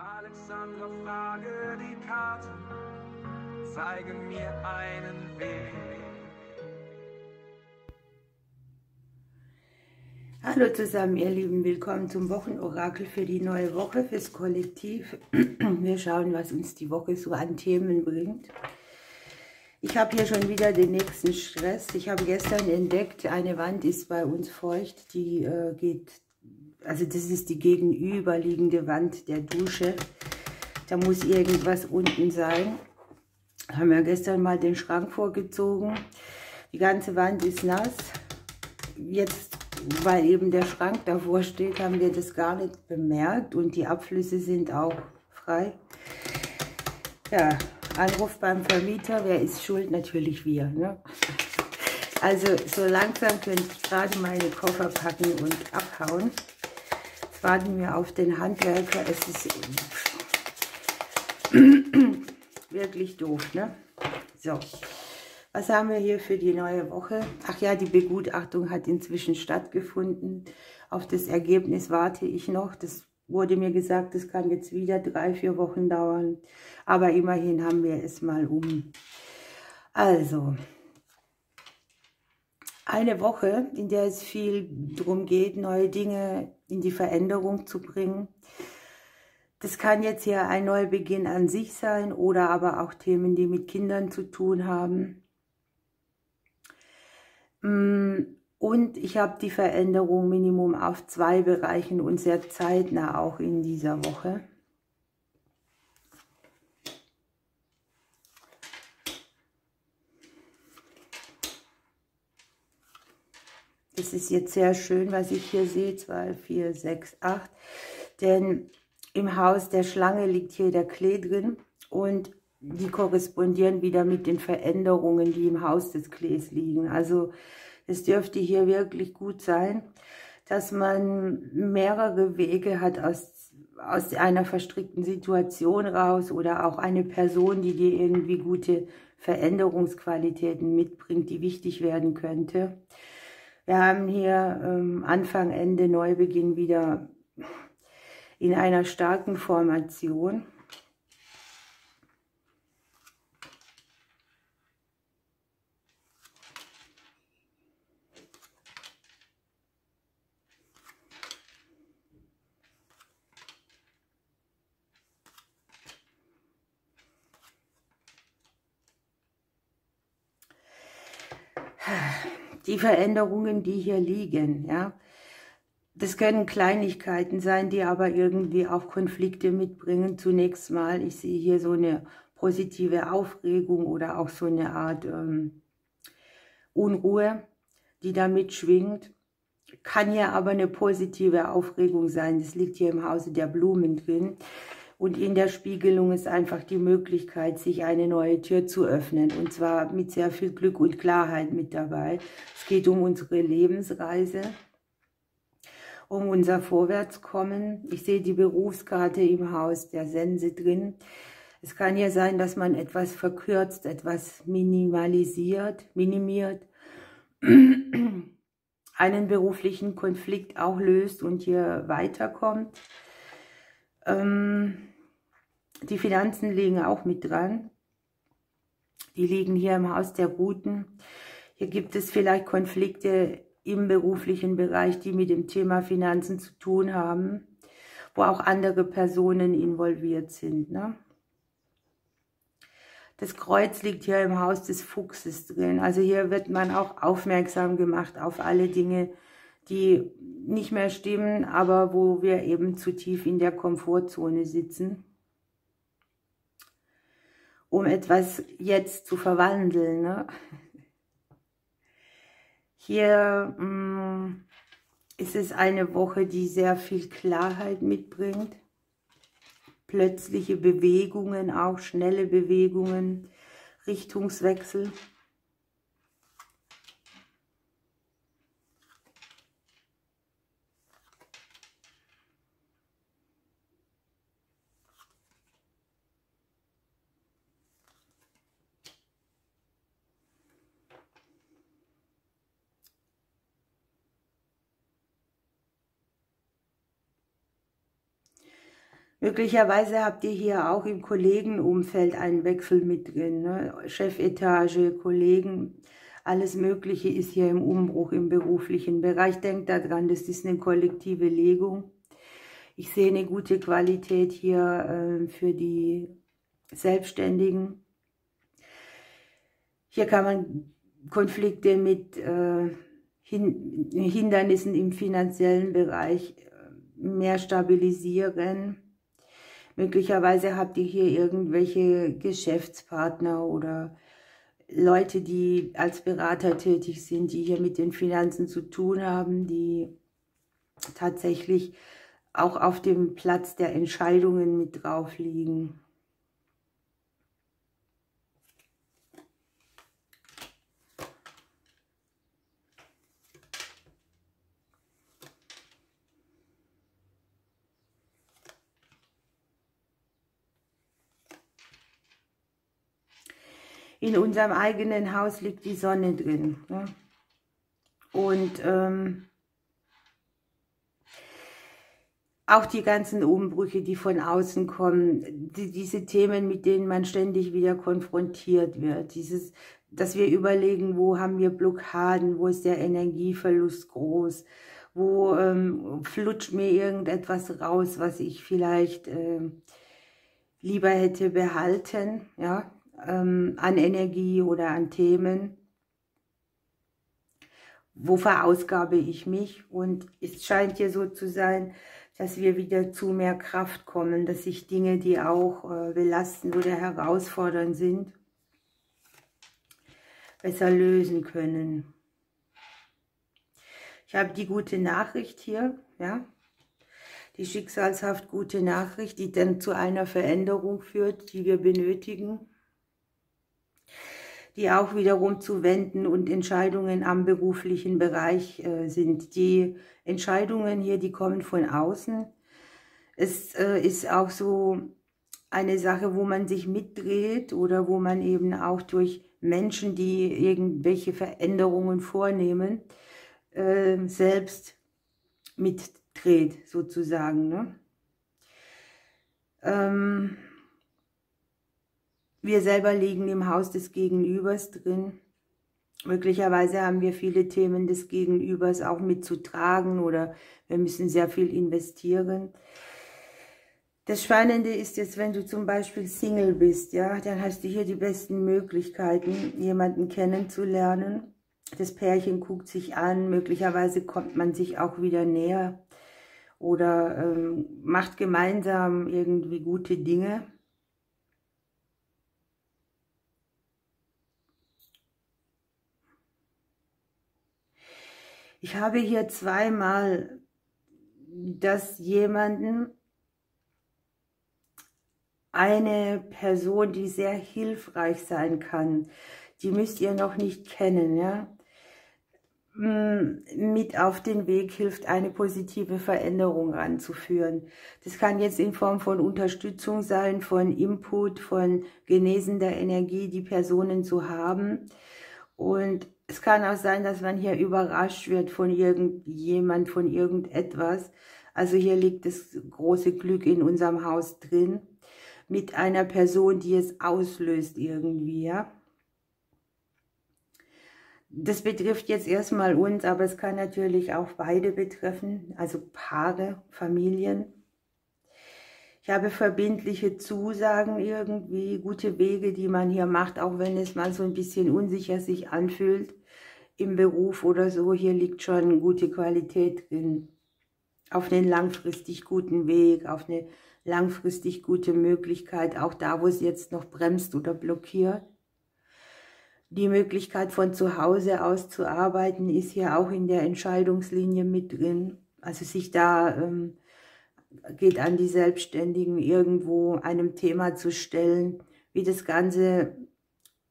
Alexandra, frage die Karten, zeigen mir einen Weg. Hallo zusammen, ihr Lieben, willkommen zum Wochenorakel für die neue Woche, fürs Kollektiv. Wir schauen, was uns die Woche so an Themen bringt. Ich habe hier schon wieder den nächsten Stress. Ich habe gestern entdeckt, eine Wand ist bei uns feucht, die also das ist die gegenüberliegende Wand der Dusche. Da muss irgendwas unten sein. Haben wir gestern mal den Schrank vorgezogen. Die ganze Wand ist nass. Jetzt, weil eben der Schrank davor steht, haben wir das gar nicht bemerkt und die Abflüsse sind auch frei. Ja, Anruf beim Vermieter, wer ist schuld? Natürlich wir, ne? Also so langsam könnte ich gerade meine Koffer packen und abhauen. Jetzt warten wir auf den Handwerker. Es ist wirklich doof, ne? So. Was haben wir hier für die neue Woche? Ach ja, die Begutachtung hat inzwischen stattgefunden. Auf das Ergebnis warte ich noch. Das wurde mir gesagt, das kann jetzt wieder 3-4 Wochen dauern. Aber immerhin haben wir es mal um. Also, eine Woche, in der es viel darum geht, neue Dinge in die Veränderung zu bringen. Das kann jetzt hier ein Neubeginn an sich sein oder aber auch Themen, die mit Kindern zu tun haben. Und ich habe die Veränderung Minimum auf 2 Bereichen und sehr zeitnah auch in dieser Woche. Das ist jetzt sehr schön, was ich hier sehe. 2, 4, 6, 8. Denn im Haus der Schlange liegt hier der Klee drin und die korrespondieren wieder mit den Veränderungen, die im Haus des Klees liegen. Also es dürfte hier wirklich gut sein, dass man mehrere Wege hat aus einer verstrickten Situation raus oder auch eine Person, die dir irgendwie gute Veränderungsqualitäten mitbringt, die wichtig werden könnte. Wir haben hier Anfang, Ende, Neubeginn wieder in einer starken Formation. Die Veränderungen, die hier liegen, ja, das können Kleinigkeiten sein, die aber irgendwie auch Konflikte mitbringen. Zunächst mal, ich sehe hier so eine positive Aufregung oder auch so eine Art Unruhe, die da mitschwingt. Kann hier aber eine positive Aufregung sein. Das liegt hier im Hause der Blumen drin. Und in der Spiegelung ist einfach die Möglichkeit, sich eine neue Tür zu öffnen. Und zwar mit sehr viel Glück und Klarheit mit dabei. Es geht um unsere Lebensreise, um unser Vorwärtskommen. Ich sehe die Berufskarte im Haus der Sense drin. Es kann hier sein, dass man etwas verkürzt, etwas minimiert, einen beruflichen Konflikt auch löst und hier weiterkommt. Die Finanzen liegen auch mit dran. Die liegen hier im Haus der Guten. Hier gibt es vielleicht Konflikte im beruflichen Bereich, die mit dem Thema Finanzen zu tun haben, wo auch andere Personen involviert sind, ne? Das Kreuz liegt hier im Haus des Fuchses drin. Also hier wird man auch aufmerksam gemacht auf alle Dinge, die nicht mehr stimmen, aber wo wir eben zu tief in der Komfortzone sitzen, um etwas jetzt zu verwandeln, ne? Hier ist es eine Woche, die sehr viel Klarheit mitbringt. Plötzliche Bewegungen, auch schnelle Bewegungen, Richtungswechsel. Möglicherweise habt ihr hier auch im Kollegenumfeld einen Wechsel mit drin, ne? Chefetage, Kollegen, alles Mögliche ist hier im Umbruch im beruflichen Bereich. Denkt daran, das ist eine kollektive Legung. Ich sehe eine gute Qualität hier für die Selbstständigen. Hier kann man Konflikte mit Hindernissen im finanziellen Bereich mehr stabilisieren. Möglicherweise habt ihr hier irgendwelche Geschäftspartner oder Leute, die als Berater tätig sind, die hier mit den Finanzen zu tun haben, die tatsächlich auch auf dem Platz der Entscheidungen mit drauf liegen. In unserem eigenen Haus liegt die Sonne drin. Ne? Und auch die ganzen Umbrüche, die von außen kommen, diese Themen, mit denen man ständig wieder konfrontiert wird, dass wir überlegen, wo haben wir Blockaden, wo ist der Energieverlust groß, wo flutscht mir irgendetwas raus, was ich vielleicht lieber hätte behalten, ja, an Energie oder an Themen. Wo verausgabe ich mich? Und es scheint hier so zu sein, dass wir wieder zu mehr Kraft kommen, dass sich Dinge, die auch belastend oder herausfordernd sind, besser lösen können. Ich habe die gute Nachricht hier, ja, die schicksalshaft gute Nachricht, die dann zu einer Veränderung führt, die wir benötigen, die auch wiederum zu wenden und Entscheidungen am beruflichen Bereich sind. Die Entscheidungen hier, die kommen von außen. Es ist auch so eine Sache, wo man sich mitdreht oder wo man eben auch durch Menschen, die irgendwelche Veränderungen vornehmen, selbst mitdreht, sozusagen. Ne? Wir selber liegen im Haus des Gegenübers drin. Möglicherweise haben wir viele Themen des Gegenübers auch mitzutragen oder wir müssen sehr viel investieren. Das Spannende ist jetzt, wenn du zum Beispiel Single bist, ja, dann hast du hier die besten Möglichkeiten, jemanden kennenzulernen. Das Pärchen guckt sich an, möglicherweise kommt man sich auch wieder näher oder macht gemeinsam irgendwie gute Dinge. Ich habe hier zweimal, dass jemanden, eine Person, die sehr hilfreich sein kann, die müsst ihr noch nicht kennen, ja, mit auf den Weg hilft, eine positive Veränderung ranzuführen. Das kann jetzt in Form von Unterstützung sein, von Input, von genesender Energie, die Personen zu haben. Und es kann auch sein, dass man hier überrascht wird von irgendjemand, von irgendetwas. Also hier liegt das große Glück in unserem Haus drin, mit einer Person, die es auslöst irgendwie, ja. Das betrifft jetzt erstmal uns, aber es kann natürlich auch beide betreffen, also Paare, Familien. Ich habe verbindliche Zusagen irgendwie, gute Wege, die man hier macht, auch wenn es mal so ein bisschen unsicher sich anfühlt im Beruf oder so. Hier liegt schon gute Qualität drin. Auf einen langfristig guten Weg, auf eine langfristig gute Möglichkeit, auch da, wo es jetzt noch bremst oder blockiert. Die Möglichkeit von zu Hause aus zu arbeiten ist hier auch in der Entscheidungslinie mit drin. Also sich da geht an die Selbstständigen irgendwo einem Thema zu stellen, wie das Ganze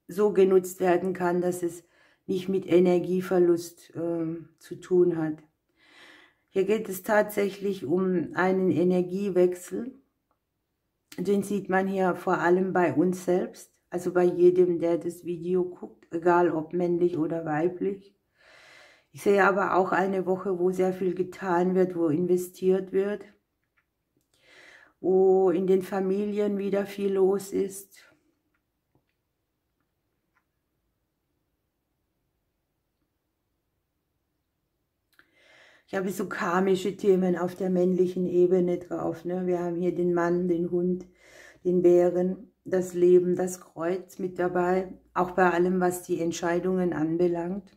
so genutzt werden kann, dass es nicht mit Energieverlust zu tun hat. Hier geht es tatsächlich um einen Energiewechsel. Den sieht man hier vor allem bei uns selbst. Also bei jedem, der das Video guckt, egal ob männlich oder weiblich. Ich sehe aber auch eine Woche, wo sehr viel getan wird, wo investiert wird. wo in den Familien wieder viel los ist. Ich habe so karmische Themen auf der männlichen Ebene drauf. Ne? Wir haben hier den Mann, den Hund, den Bären, das Leben, das Kreuz mit dabei, auch bei allem, was die Entscheidungen anbelangt.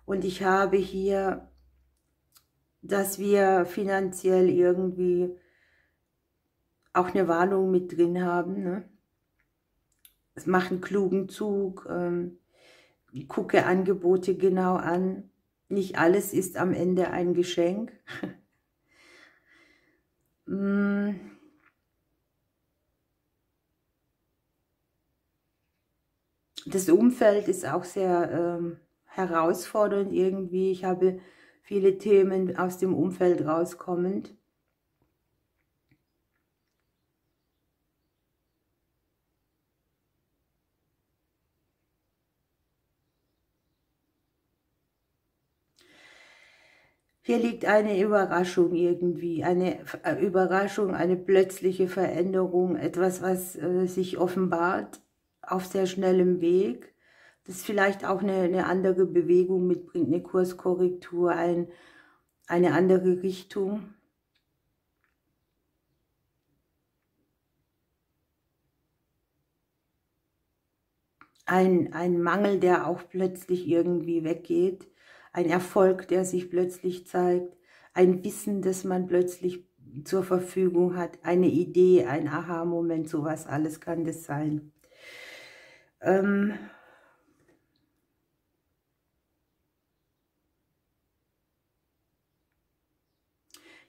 Und ich habe hier, dass wir finanziell irgendwie auch eine Warnung mit drin haben. Ne? Es macht einen klugen Zug, gucke Angebote genau an. Nicht alles ist am Ende ein Geschenk. Das Umfeld ist auch sehr herausfordernd irgendwie. Ich habe viele Themen aus dem Umfeld rauskommend. Hier liegt eine Überraschung irgendwie, eine Überraschung, eine plötzliche Veränderung, etwas, was sich offenbart auf sehr schnellem Weg, das vielleicht auch eine andere Bewegung mitbringt, eine Kurskorrektur, eine andere Richtung. Ein Mangel, der auch plötzlich irgendwie weggeht. Ein Erfolg, der sich plötzlich zeigt, ein Wissen, das man plötzlich zur Verfügung hat, eine Idee, ein Aha-Moment, sowas alles kann das sein.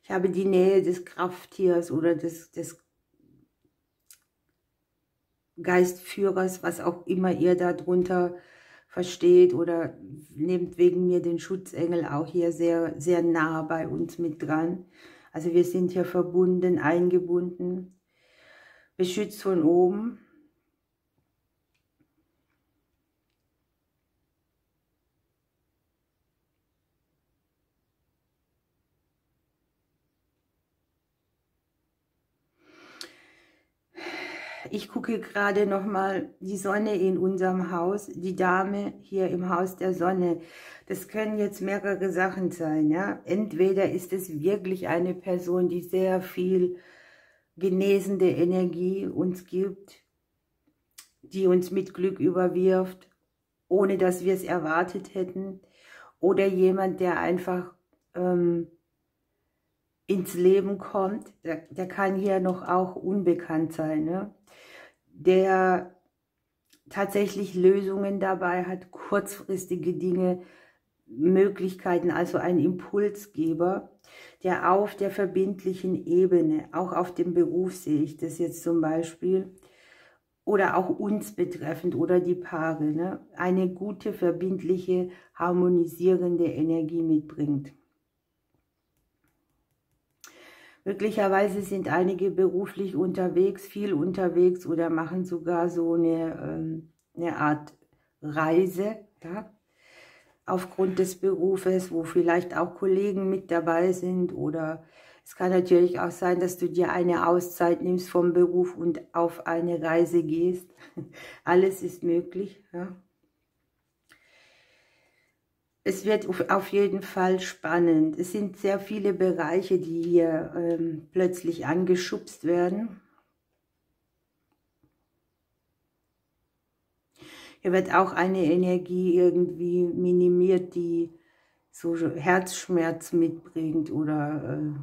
Ich habe die Nähe des Krafttiers oder des Geistführers, was auch immer ihr darunter versteht, oder nehmt wegen mir den Schutzengel auch hier sehr, sehr nah bei uns mit dran. Also wir sind hier verbunden, eingebunden, beschützt von oben. Ich gucke gerade nochmal die Sonne in unserem Haus, die Dame hier im Haus der Sonne. Das können jetzt mehrere Sachen sein. Ja? Entweder ist es wirklich eine Person, die sehr viel genesende Energie uns gibt, die uns mit Glück überwirft, ohne dass wir es erwartet hätten. Oder jemand, der einfach ins Leben kommt, der kann hier noch auch unbekannt sein, ne? Der tatsächlich Lösungen dabei hat, kurzfristige Dinge, Möglichkeiten, also ein Impulsgeber, der auf der verbindlichen Ebene, auch auf dem Beruf sehe ich das jetzt zum Beispiel, oder auch uns betreffend oder die Paare, ne, eine gute, verbindliche, harmonisierende Energie mitbringt. Möglicherweise sind einige beruflich unterwegs, viel unterwegs oder machen sogar so eine Art Reise, ja, aufgrund des Berufes, wo vielleicht auch Kollegen mit dabei sind. Oder es kann natürlich auch sein, dass du dir eine Auszeit nimmst vom Beruf und auf eine Reise gehst. Alles ist möglich, ja. Es wird auf jeden Fall spannend. Es sind sehr viele Bereiche, die hier plötzlich angeschubst werden. Hier wird auch eine Energie irgendwie minimiert, die so Herzschmerz mitbringt oder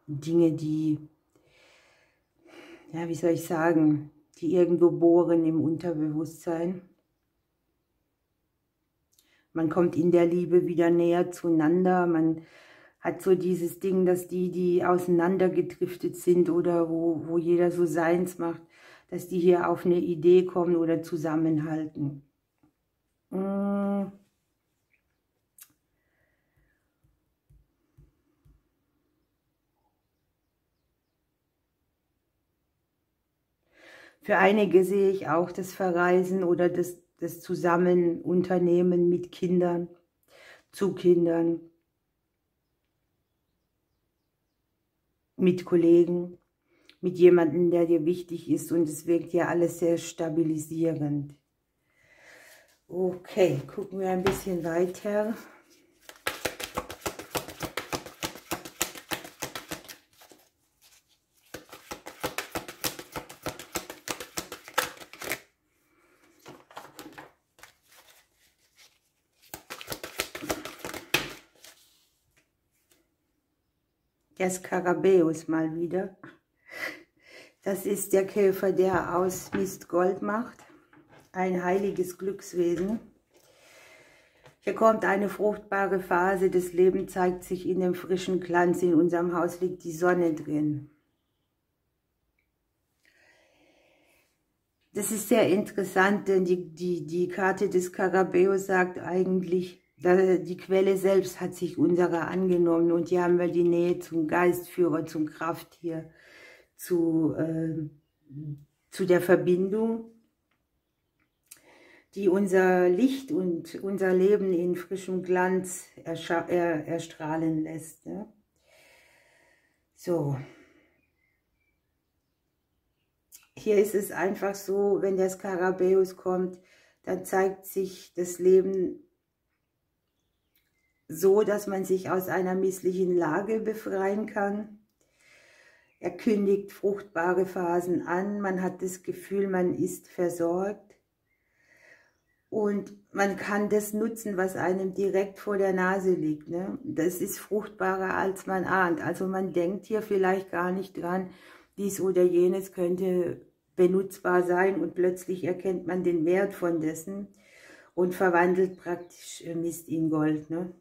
Dinge, die, ja, wie soll ich sagen, die irgendwo bohren im Unterbewusstsein. Man kommt in der Liebe wieder näher zueinander. Man hat so dieses Ding, dass die auseinandergedriftet sind oder wo jeder so seins macht, dass die hier auf eine Idee kommen oder zusammenhalten. Für einige sehe ich auch das Verreisen oder das Zusammenunternehmen mit Kindern, zu Kindern. mit Kollegen, mit jemandem, der dir wichtig ist, und es wirkt ja alles sehr stabilisierend. Okay, gucken wir ein bisschen weiter. Der Skarabäus mal wieder. Das ist der Käfer, der aus Mist Gold macht. Ein heiliges Glückswesen. Hier kommt eine fruchtbare Phase. Das Leben zeigt sich in dem frischen Glanz. In unserem Haus liegt die Sonne drin. Das ist sehr interessant, denn die Karte des Skarabäus sagt eigentlich, die Quelle selbst hat sich unserer angenommen, und hier haben wir die Nähe zum Geistführer, zum Krafttier, zu der Verbindung, die unser Licht und unser Leben in frischem Glanz erstrahlen lässt. Ne? So. Hier ist es einfach so, wenn der Skarabäus kommt, dann zeigt sich das Leben so, dass man sich aus einer misslichen Lage befreien kann. Er kündigt fruchtbare Phasen an, man hat das Gefühl, man ist versorgt. Und man kann das nutzen, was einem direkt vor der Nase liegt. Ne? Das ist fruchtbarer, als man ahnt. Also man denkt hier vielleicht gar nicht dran, dies oder jenes könnte benutzbar sein, und plötzlich erkennt man den Wert von dessen und verwandelt praktisch Mist in Gold. Ne?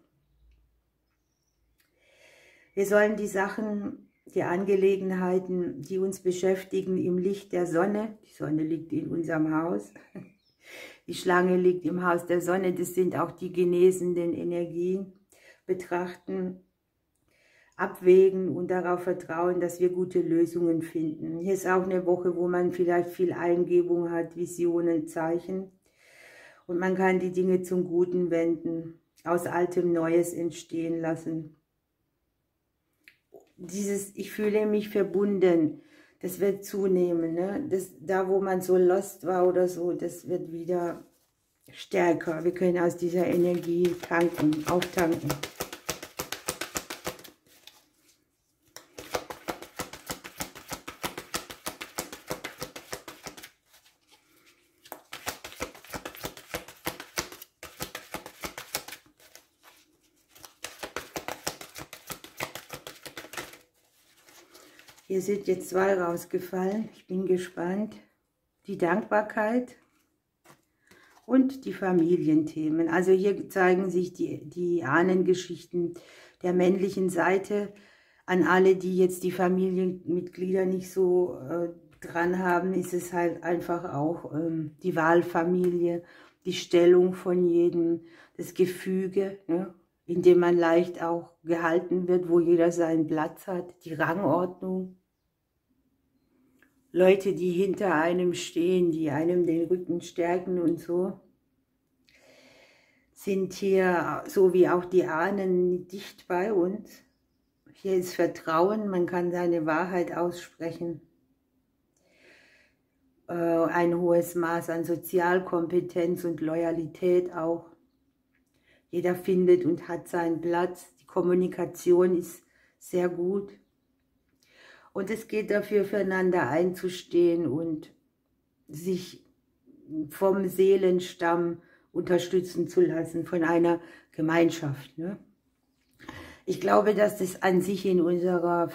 Wir sollen die Sachen, die Angelegenheiten, die uns beschäftigen, im Licht der Sonne, die Sonne liegt in unserem Haus, die Schlange liegt im Haus der Sonne, das sind auch die genesenden Energien, betrachten, abwägen und darauf vertrauen, dass wir gute Lösungen finden. Hier ist auch eine Woche, wo man vielleicht viel Eingebung hat, Visionen, Zeichen, und man kann die Dinge zum Guten wenden, aus Altem Neues entstehen lassen. Ich fühle mich verbunden, das wird zunehmen. Ne? Da, wo man so lost war oder so, das wird wieder stärker. Wir können aus dieser Energie tanken, auftanken. Hier sind jetzt 2 rausgefallen. Ich bin gespannt. Die Dankbarkeit und die Familienthemen. Also hier zeigen sich die Ahnengeschichten der männlichen Seite an alle, die jetzt die Familienmitglieder nicht so dran haben. Ist es halt einfach auch die Wahlfamilie, die Stellung von jedem, das Gefüge, ne, in dem man leicht auch gehalten wird, wo jeder seinen Platz hat, die Rangordnung. Leute, die hinter einem stehen, die einem den Rücken stärken und so, sind hier, so wie auch die Ahnen, dicht bei uns. Hier ist Vertrauen, man kann seine Wahrheit aussprechen. Ein hohes Maß an Sozialkompetenz und Loyalität auch. Jeder findet und hat seinen Platz. Die Kommunikation ist sehr gut. Und es geht dafür, füreinander einzustehen und sich vom Seelenstamm unterstützen zu lassen, von einer Gemeinschaft. Ne? Ich glaube, dass das an sich in unserer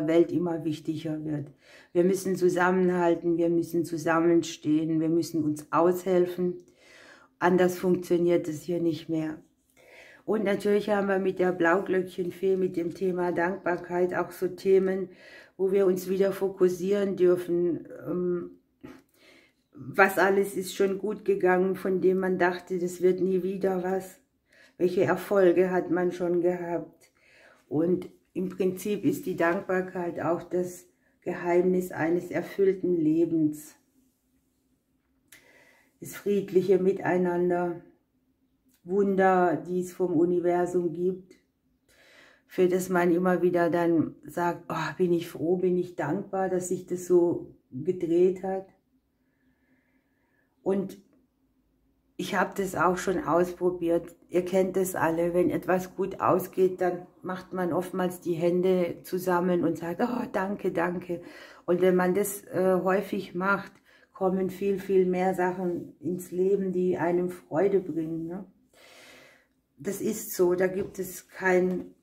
Welt immer wichtiger wird. Wir müssen zusammenhalten, wir müssen zusammenstehen, wir müssen uns aushelfen. Anders funktioniert es hier nicht mehr. Und natürlich haben wir mit der Blauglöckchenfee, mit dem Thema Dankbarkeit auch so Themen, wo wir uns wieder fokussieren dürfen. Was alles ist schon gut gegangen, von dem man dachte, das wird nie wieder was. Welche Erfolge hat man schon gehabt? Und im Prinzip ist die Dankbarkeit auch das Geheimnis eines erfüllten Lebens. Das friedliche Miteinander, Wunder, die es vom Universum gibt, für das man immer wieder dann sagt, oh, bin ich froh, bin ich dankbar, dass sich das so gedreht hat. Und ich habe das auch schon ausprobiert. Ihr kennt das alle, wenn etwas gut ausgeht, dann macht man oftmals die Hände zusammen und sagt, oh, danke, danke. Und wenn man das häufig macht, kommen viel, viel mehr Sachen ins Leben, die einem Freude bringen. Ne? Das ist so, da gibt es kein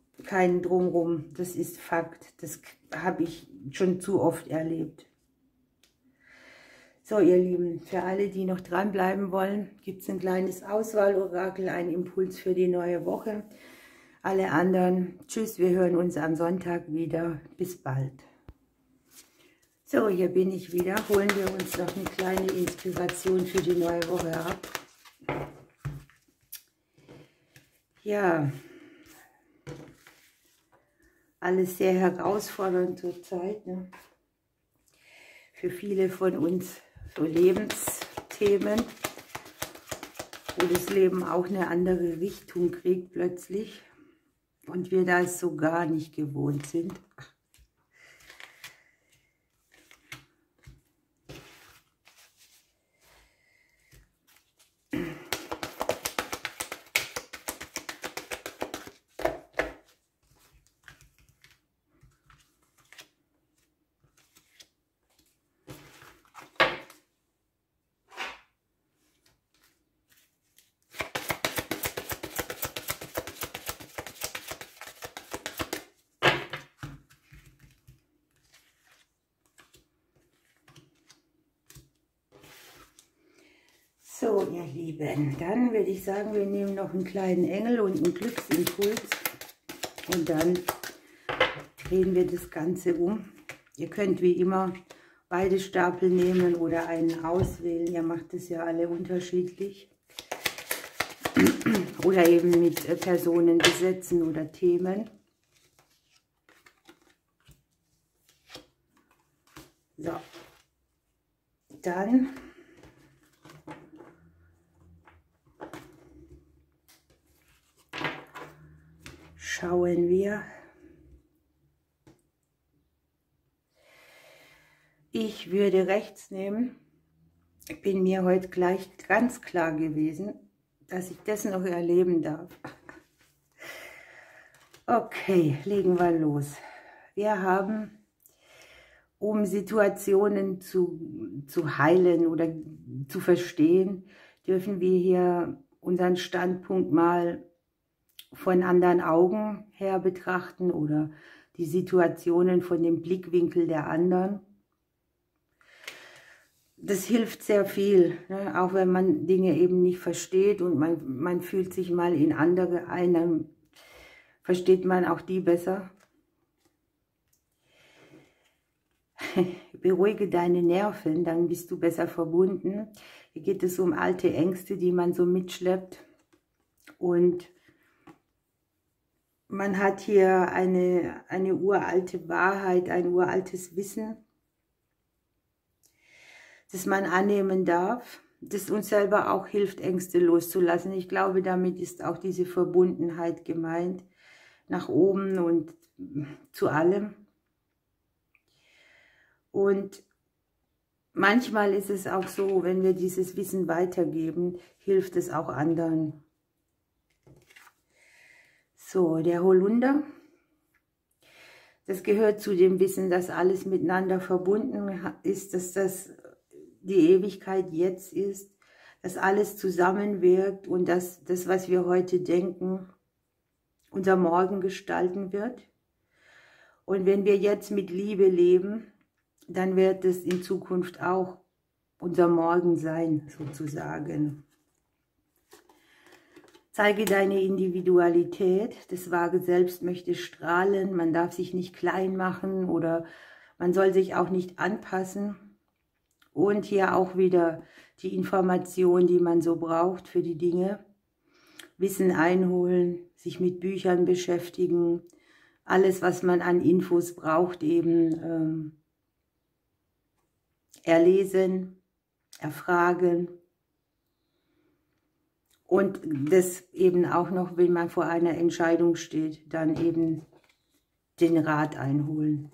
Drumrum. Das ist Fakt. Das habe ich schon zu oft erlebt. So, ihr Lieben, für alle, die noch dranbleiben wollen, gibt es ein kleines Auswahlorakel, ein Impuls für die neue Woche. Alle anderen, tschüss, wir hören uns am Sonntag wieder. Bis bald. So, hier bin ich wieder. Holen wir uns noch eine kleine Inspiration für die neue Woche ab. Ja, alles sehr herausfordernd zurzeit, ne? Für viele von uns so Lebensthemen, wo das Leben auch eine andere Richtung kriegt plötzlich und wir das so gar nicht gewohnt sind. So, ihr Lieben, dann würde ich sagen, wir nehmen noch einen kleinen Engel und einen Glücksimpuls und dann drehen wir das Ganze um. Ihr könnt wie immer beide Stapel nehmen oder einen auswählen. Ihr macht es ja alle unterschiedlich. Oder eben mit Personen besetzen oder Themen. So, dann schauen wir. Ich würde rechts nehmen. Ich bin mir heute gleich ganz klar gewesen, dass ich das noch erleben darf. Okay, legen wir los. Wir haben, um Situationen zu heilen oder zu verstehen, dürfen wir hier unseren Standpunkt mal von anderen Augen her betrachten oder die Situationen von dem Blickwinkel der anderen. Das hilft sehr viel, ne? Auch wenn man Dinge eben nicht versteht und man fühlt sich mal in andere ein, dann versteht man auch die besser. Beruhige deine Nerven, dann bist du besser verbunden. Hier geht es um alte Ängste, die man so mitschleppt. Und man hat hier eine uralte Wahrheit, ein uraltes Wissen, das man annehmen darf, das uns selber auch hilft, Ängste loszulassen. Ich glaube, damit ist auch diese Verbundenheit gemeint, nach oben und zu allem. Und manchmal ist es auch so, wenn wir dieses Wissen weitergeben, hilft es auch anderen. So, der Holunder, das gehört zu dem Wissen, dass alles miteinander verbunden ist, dass das die Ewigkeit jetzt ist, dass alles zusammenwirkt und dass das, was wir heute denken, unser Morgen gestalten wird. Und wenn wir jetzt mit Liebe leben, dann wird es in Zukunft auch unser Morgen sein, sozusagen. Zeige deine Individualität, das wahre Selbst möchte strahlen, man darf sich nicht klein machen oder man soll sich auch nicht anpassen. Und hier auch wieder die Information, die man so braucht für die Dinge. Wissen einholen, sich mit Büchern beschäftigen, alles, was man an Infos braucht, eben erlesen, erfragen. Und das eben auch noch, wenn man vor einer Entscheidung steht, dann eben den Rat einholen.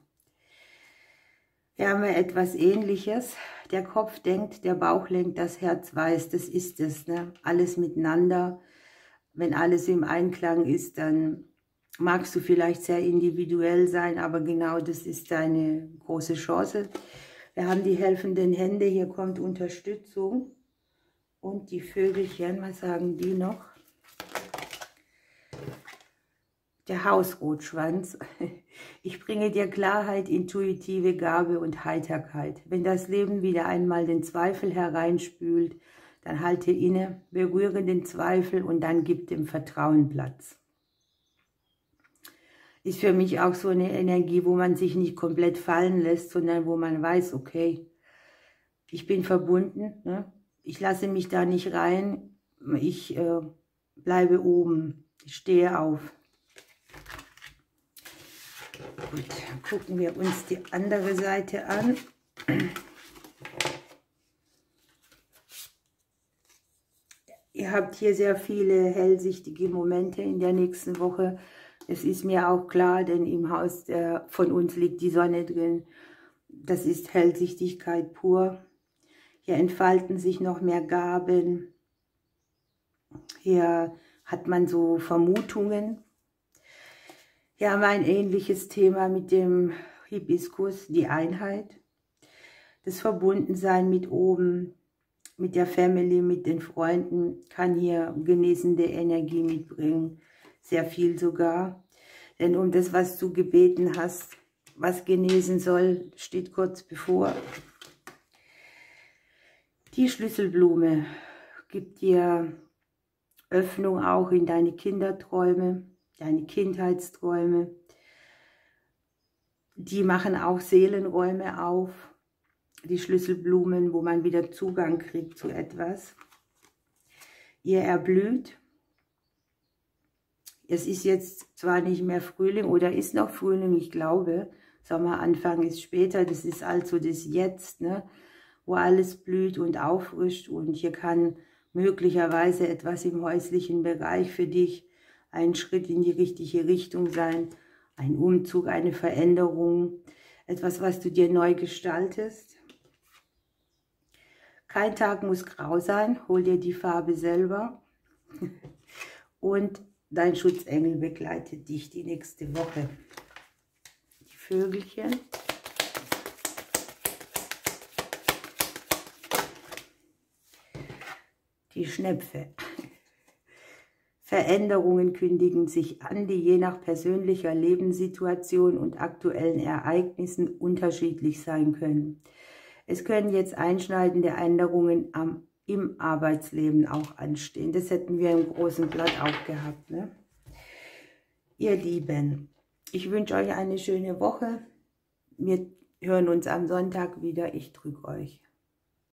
Wir haben ja etwas Ähnliches. Der Kopf denkt, der Bauch lenkt, das Herz weiß, das ist es, ne? Alles miteinander. Wenn alles im Einklang ist, dann magst du vielleicht sehr individuell sein, aber genau das ist deine große Chance. Wir haben die helfenden Hände, hier kommt Unterstützung. Und die Vögelchen, was sagen die noch? Der Hausrotschwanz. Ich bringe dir Klarheit, intuitive Gabe und Heiterkeit. Wenn das Leben wieder einmal den Zweifel hereinspült, dann halte inne, berühre den Zweifel und dann gib dem Vertrauen Platz. Ist für mich auch so eine Energie, wo man sich nicht komplett fallen lässt, sondern wo man weiß, okay, ich bin verbunden, ne? Ich lasse mich da nicht rein, ich bleibe oben, ich stehe auf. Gut, gucken wir uns die andere Seite an. Ihr habt hier sehr viele hellsichtige Momente in der nächsten Woche. Es ist mir auch klar, denn im Haus von uns liegt die Sonne drin. Das ist Hellsichtigkeit pur. Hier entfalten sich noch mehr Gaben. Hier hat man so Vermutungen. Hier haben wir ein ähnliches Thema mit dem Hibiskus, die Einheit. Das Verbundensein mit oben, mit der Family, mit den Freunden, kann hier genesende Energie mitbringen. Sehr viel sogar. Denn um das, was du gebeten hast, was genesen soll, steht kurz bevor. Die Schlüsselblume gibt dir Öffnung auch in deine Kinderträume, deine Kindheitsträume. Die machen auch Seelenräume auf. Die Schlüsselblumen, wo man wieder Zugang kriegt zu etwas. Ihr erblüht. Es ist jetzt zwar nicht mehr Frühling oder ist noch Frühling, ich glaube. Sommeranfang ist später, das ist also das Jetzt, ne? Wo alles blüht und auffrischt. Und hier kann möglicherweise etwas im häuslichen Bereich für dich ein Schritt in die richtige Richtung sein. Ein Umzug, eine Veränderung, etwas, was du dir neu gestaltest. Kein Tag muss grau sein, hol dir die Farbe selber. Und dein Schutzengel begleitet dich die nächste Woche. Die Vögelchen. Die Schnepfe. Veränderungen kündigen sich an, die je nach persönlicher Lebenssituation und aktuellen Ereignissen unterschiedlich sein können. Es können jetzt einschneidende Änderungen im Arbeitsleben auch anstehen. Das hätten wir im großen Blatt auch gehabt, ne? Ihr Lieben, ich wünsche euch eine schöne Woche. Wir hören uns am Sonntag wieder. Ich drücke euch.